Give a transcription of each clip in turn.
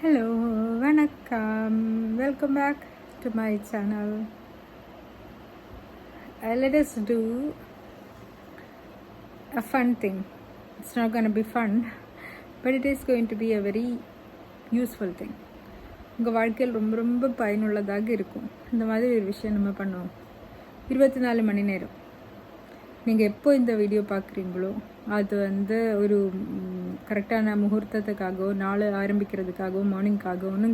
Hello, vanakkam. Welcome back to my channel. Let us do a fun thing. It's not going to be fun, but it is going to be a very useful thing. உங்கள் வாழ்க்கையில் ரொம்ப ரொம்ப பயனுள்ளதாக இருக்கும். இந்த மாதிரி ஒரு விஷயம் நம்ம பண்ணுவோம். 24 மணி நேரம் நீங்கள் எப்போ இந்த வீடியோ பார்க்குறீங்களோ அது ஒரு கரெக்டான முகூர்த்தத்துக்காகவோ நாள் ஆரம்பிக்கிறதுக்காகவோ மார்னிங்காகவோ ஒன்றும்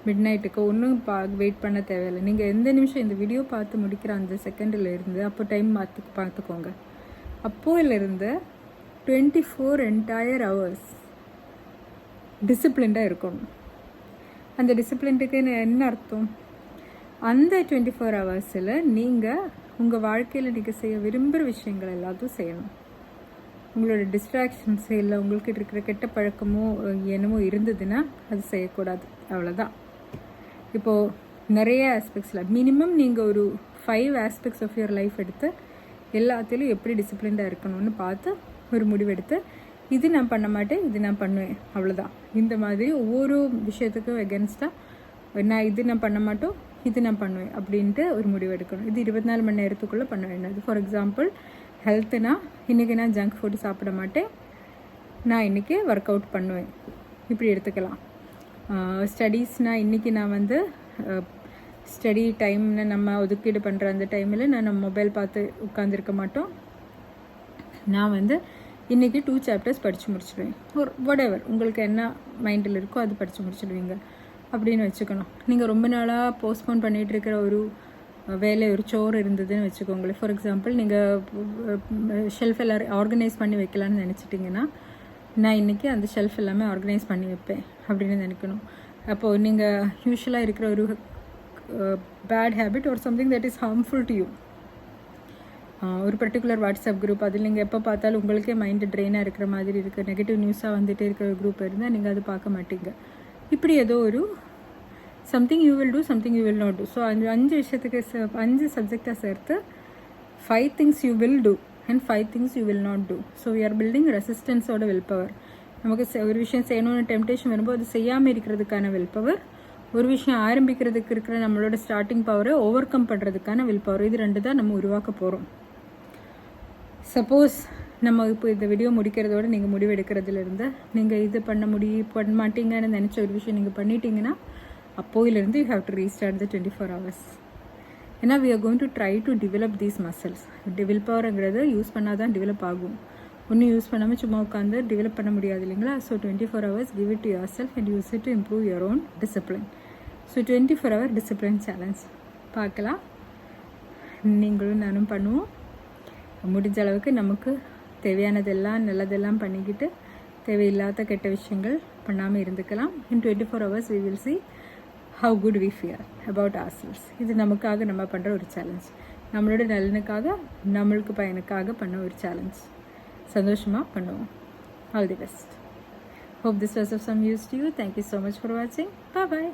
மிட் நைட்டுக்கோ ஒன்றும் வெயிட் பண்ண தேவையில்லை. நீங்கள் எந்த நிமிஷம் இந்த வீடியோ பார்த்து முடிக்கிற அந்த செகண்டில் இருந்து அப்போ டைம் பார்த்துக்கோங்க. அப்போயிலிருந்து 24 என்டையர் ஹவர்ஸ் டிசிப்ளின்டாக இருக்கணும். அந்த டிசிப்ளின்ட்டுக்கு என்ன அர்த்தம்? அந்த 24 ஹவர்ஸில் நீங்கள் உங்கள் வாழ்க்கையில் நீங்கள் செய்ய விரும்புகிற விஷயங்கள் எல்லாத்தையும் செய்யணும். உங்களோட டிஸ்ட்ராக்ஷன்ஸ் இல்லை, உங்களுக்கு இருக்கிற கெட்ட பழக்கமோ என்னமோ இருந்ததுன்னா அது செய்யக்கூடாது. அவ்வளோதான். இப்போது நிறைய ஆஸ்பெக்ட்ஸில் மினிமம் நீங்கள் ஒரு 5 ஆஸ்பெக்ட்ஸ் ஆஃப் யுவர் லைஃப் எடுத்து எல்லாத்துலேயும் எப்படி டிசிப்ளின்டாக இருக்கணும்னு பார்த்து ஒரு முடிவெடுத்து இது நான் பண்ண மாட்டேன், இது நான் பண்ணுவேன், அவ்வளோதான். இந்த மாதிரி ஒவ்வொரு விஷயத்துக்கும் எகென்ஸ்டாக நான் பண்ண மாட்டோம், இது நான் பண்ணுவேன் அப்படின்ட்டு ஒரு முடிவு எடுக்கணும். இது 24 மணி நேரத்துக்குள்ளே பண்ண வேண்டியது. ஃபார் எக்ஸாம்பிள் ஹெல்த்துனா இன்றைக்கி நான் ஜங்க் ஃபுட்டு சாப்பிட மாட்டேன், நான் இன்றைக்கி ஒர்க் அவுட் பண்ணுவேன், இப்படி எடுத்துக்கலாம். ஸ்டடீஸ்னால் இன்றைக்கி நான் ஸ்டடி டைம்னு நம்ம ஒதுக்கீடு பண்ணுற அந்த டைமில் நான் மொபைல் பார்த்து உட்காந்துருக்க மாட்டோம். நான் இன்றைக்கி 2 சாப்டர்ஸ் படித்து முடிச்சிடுவேன். ஒரு whatever உங்களுக்கு என்ன மைண்டில் இருக்கோ அது படித்து முடிச்சிடுவீங்க அப்படின்னு வச்சுக்கணும். நீங்கள் ரொம்ப நாளாக போஸ்ட்போன் பண்ணிகிட்டு இருக்கிற ஒரு வேலை, ஒரு சோறு இருந்ததுன்னு வச்சுக்கோங்களேன். ஃபார் எக்ஸாம்பிள் நீங்கள் ஷெல்ஃப் எல்லாம் ஆர்கனைஸ் பண்ணி வைக்கலான்னு நினச்சிட்டிங்கன்னா நான் இன்றைக்கி அந்த ஷெல்ஃப் எல்லாமே ஆர்கனைஸ் பண்ணி வைப்பேன் அப்படின்னு நினைக்கணும். அப்போது நீங்கள் யூஸ்வலாக இருக்கிற ஒரு பேட் ஹேபிட் ஒரு something that is harmful to you, ஒரு பர்டிகுலர் வாட்ஸ்அப் குரூப், அதில் நீங்கள் எப்போ பார்த்தாலும் உங்களுக்கே மைண்டு ட்ரெயினாக இருக்கிற மாதிரி இருக்குது, நெகட்டிவ் நியூஸாக வந்துகிட்டே இருக்கிற ஒரு குரூப் இருந்தால் நீங்கள் அது பார்க்க மாட்டீங்க. இப்படி ஏதோ ஒரு something you will do, something you will not do. So 5 விஷயத்துக்கு 5 சப்ஜெக்டாக சேர்த்து 5 things you will do and 5 things you will not do. So we are building ரெசிஸ்டன்ஸோட வில் பவர். நமக்கு ஒரு விஷயம் செய்யணும்னு டெம்டேஷன் வரும்போது அது செய்யாமல் இருக்கிறதுக்கான வில் பவர், ஒரு விஷயம் ஆரம்பிக்கிறதுக்கு இருக்கிற நம்மளோட ஸ்டார்டிங் பவரை ஓவர் கம் பண்ணுறதுக்கான வில் பவர். இது 2 தான் நம்ம உருவாக்க போகிறோம். சப்போஸ் நம்ம இப்போ இந்த வீடியோ முடிக்கிறதோட நீங்கள் முடிவு எடுக்கிறதுலேருந்து நீங்கள் இது பண்ண மாட்டீங்கன்னு நினச்ச ஒரு விஷயம் நீங்கள் பண்ணிட்டீங்கன்னா அப்போயிலேருந்து you have to restart the 24 hours. ஏன்னா we are going to try to develop these muscles. Will பவருங்கிறது யூஸ் பண்ணால் தான் டெவலப் ஆகும். ஒன்றும் யூஸ் பண்ணாமல் சும்மா உட்காந்து டெவலப் பண்ண முடியாது இல்லைங்களா? So 24 hours give it to your self and use it to improve your own discipline. So 24 hour discipline challenge பார்க்கலாம். நீங்களும் நானும் பண்ணுவோம். முடிஞ்ச அளவுக்கு நமக்கு தேவையானதெல்லாம் நல்லதெல்லாம் பண்ணிக்கிட்டு தேவையில்லாத கெட்ட விஷயங்கள் பண்ணாமல் இருந்துக்கலாம். இன் 24 hours we will see how good we feel about ourselves. இது நமக்காக நம்ம பண்ணுற ஒரு சேலஞ்ச், நம்மளோட நலனுக்காக நம்மளுக்கு பயனுக்காக பண்ண ஒரு சேலஞ்ச். சந்தோஷமாக பண்ணுவோம். All the best. Hope this was of some use to you. Thank you so much for watching. Bye bye.